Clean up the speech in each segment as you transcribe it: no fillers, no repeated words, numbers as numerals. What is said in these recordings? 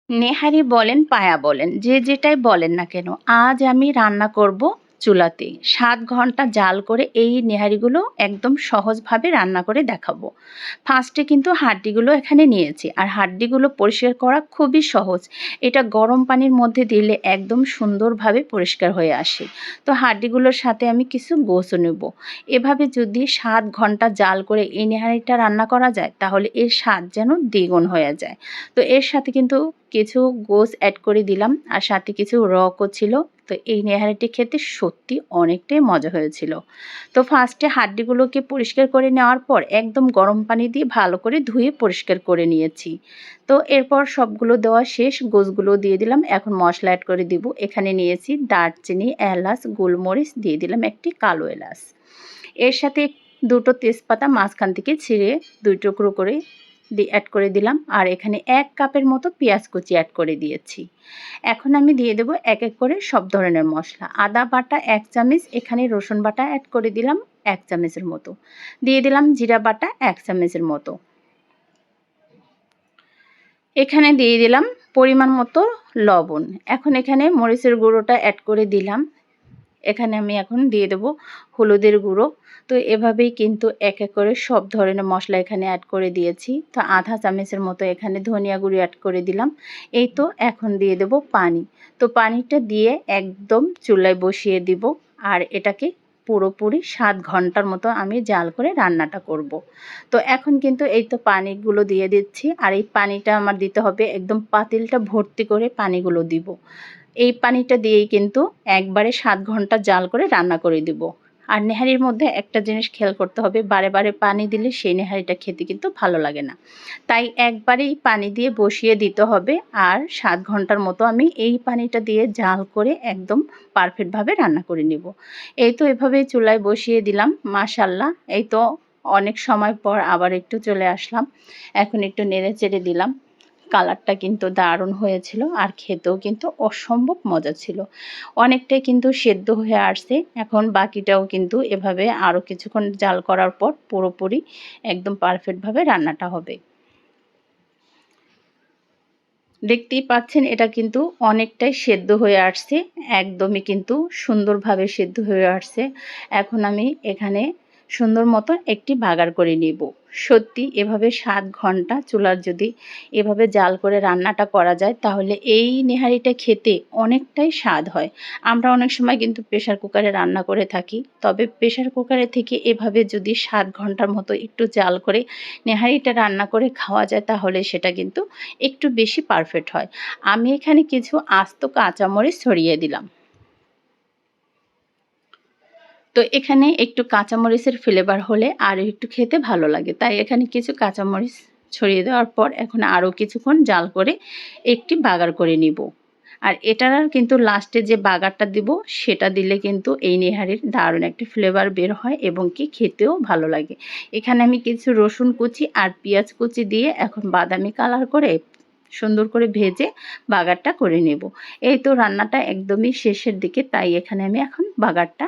নেহারি বলেন, পায়া বলেন, যে যেটাই বলেন না কেন, আজ আমি রান্না করব চুলাতে। ৭ ঘন্টা জাল করে এই নেহারিগুলো একদম সহজভাবে রান্না করে দেখাবো। ফার্স্টে কিন্তু হাড্ডিগুলো এখানে নিয়েছি, আর হাড্ডিগুলো পরিষ্কার করা খুবই সহজ। এটা গরম পানির মধ্যে দিলে একদম সুন্দরভাবে পরিষ্কার হয়ে আসে। তো হাড্ডিগুলোর সাথে আমি কিছু গোশও নেব। এভাবে যদি ৭ ঘন্টা জাল করে এই নেহারিটা রান্না করা যায়, তাহলে এর স্বাদ যেন দ্বিগুণ হয়ে যায়। তো এর সাথে কিন্তু কিছু গোশ অ্যাড করে দিলাম, আর সাথে কিছু রকও ছিল। তো এই নেহারিটি খেতে সত্যি অনেকটাই মজা হয়েছিল। তো ফার্স্টে হাড্ডিগুলোকে পরিষ্কার করে নেওয়ার পর একদম গরম পানি দিয়ে ভালো করে ধুয়ে পরিষ্কার করে নিয়েছি। তো এরপর সবগুলো দেওয়া শেষ, গোশগুলো দিয়ে দিলাম। এখন মশলা অ্যাড করে দিব। এখানে নিয়েছি দারচিনি, এলাচ, গোলমরিচ, দিয়ে দিলাম একটি কালো এলাচ। এর সাথে দুটো তেজপাতা মাঝখান থেকে ছিঁড়ে ২ টুকরো করে অ্যাড করে দিলাম, আর এখানে ১ কাপের মতো পেঁয়াজ কুচি অ্যাড করে দিয়েছি। এখন আমি দিয়ে দেব এক এক করে সব ধরনের মশলা। আদা বাটা ১ চামচ, এখানে রসুন বাটা অ্যাড করে দিলাম ১ চামচের মতো, দিয়ে দিলাম জিরা বাটা ১ চামচের মতো, এখানে দিয়ে দিলাম পরিমাণ মতো লবণ। এখন এখানে মরিচের গুঁড়োটা অ্যাড করে দিলাম। এখানে আমি এখন দিয়ে দেব হলুদের গুঁড়ো। তো এভাবেই কিন্তু এক এক করে সব ধরনের মশলা এখানে অ্যাড করে দিয়েছি। তো আধা চামচের মতো এখানে ধনিয়া গুঁড়ো অ্যাড করে দিলাম। এই তো এখন দিয়ে দেব পানি। তো পানিটা দিয়ে একদম চুলায় বসিয়ে দিব, আর এটাকে পুরোপুরি ৭ ঘন্টার মতো আমি জাল করে রান্নাটা করব। তো এখন কিন্তু এই তো পানিগুলো দিয়ে দিচ্ছি, আর এই পানিটা আমার দিতে হবে একদম পাতিলটা ভর্তি করে পানিগুলো দিব। এই পানিটা দিয়েই কিন্তু একবারে ৭ ঘন্টা জাল করে রান্না করে দিব। আর নেহারির মধ্যে একটা জিনিস খেয়াল করতে হবে, বারে বারে পানি দিলে সেই নেহারিটা খেতে কিন্তু ভালো লাগে না। তাই একবারেই পানি দিয়ে বসিয়ে দিতে হবে, আর ৭ ঘন্টার মতো আমি এই পানিটা দিয়ে জাল করে একদম পারফেক্টভাবে রান্না করে নেব। এই তো এভাবেই চুলায় বসিয়ে দিলাম। মাশাআল্লাহ, এই তো অনেক সময় পর আবার একটু চলে আসলাম। এখন একটু নেড়ে চেড়ে দিলাম। কালারটা কিন্তু দারুণ হয়েছিল, আর খেতেও কিন্তু অসম্ভব মজা ছিল। অনেকটাই কিন্তু সেদ্ধ হয়ে আসছে। এখন বাকিটাও কিন্তু এভাবে আরও কিছুক্ষণ জাল করার পর পুরোপুরি একদম পারফেক্টভাবে রান্নাটা হবে। দেখতেই পাচ্ছেন এটা কিন্তু অনেকটাই সেদ্ধ হয়ে আসছে, একদমই কিন্তু সুন্দরভাবে সেদ্ধ হয়ে আসছে। এখন আমি এখানে সুন্দর মতো একটি বাগার করে নিব। সত্যি এভাবে ৭ ঘন্টা চুলার যদি এভাবে জাল করে রান্নাটা করা যায়, তাহলে এই নেহারিটা খেতে অনেকটাই স্বাদ হয়। আমরা অনেক সময় কিন্তু প্রেশার কুকারে রান্না করে থাকি, তবে প্রেশার কুকারে থেকে এভাবে যদি ৭ ঘন্টার মতো একটু জাল করে নেহারিটা রান্না করে খাওয়া যায়, তাহলে সেটা কিন্তু একটু বেশি পারফেক্ট হয়। আমি এখানে কিছু আস্ত কাঁচামরিচ ছড়িয়ে দিলাম। তো এখানে একটু কাঁচামরিচের ফ্লেভার হলে আরও একটু খেতে ভালো লাগে, তাই এখানে কিছু কাঁচামরিচ ছড়িয়ে দেওয়ার পর এখন আরও কিছুক্ষণ জাল করে একটি বাগার করে নিব। আর এটার কিন্তু লাস্টে যে বাগারটা দিব, সেটা দিলে কিন্তু এই নেহারির দারুণ একটা ফ্লেভার বের হয় এবং কি খেতেও ভালো লাগে। এখানে আমি কিছু রসুন কুচি আর পেঁয়াজ কুচি দিয়ে এখন বাদামি কালার করে সুন্দর করে ভেজে বাগারটা করে নেব। এই তো রান্নাটা একদমই শেষের দিকে, তাই এখানে আমি এখন বাগারটা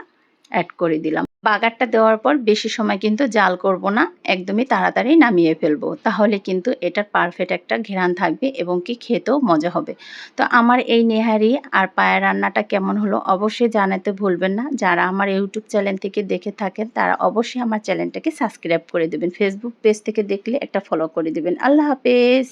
অ্যাড করে দিলাম। বাগারটা দেওয়ার পর বেশি সময় কিন্তু জাল করব না, একদমই তাড়াতাড়ি নামিয়ে ফেলবো। তাহলে কিন্তু এটার পারফেক্ট একটা ঘ্রাণ থাকবে এবং কি খেতেও মজা হবে। তো আমার এই নেহারি আর পায়া রান্নাটা কেমন হলো অবশ্যই জানাতে ভুলবেন না। যারা আমার ইউটিউব চ্যানেল থেকে দেখে থাকেন, তারা অবশ্যই আমার চ্যানেলটাকে সাবস্ক্রাইব করে দেবেন। ফেসবুক পেজ থেকে দেখলে একটা ফলো করে দেবেন। আল্লাহ হাফেজ।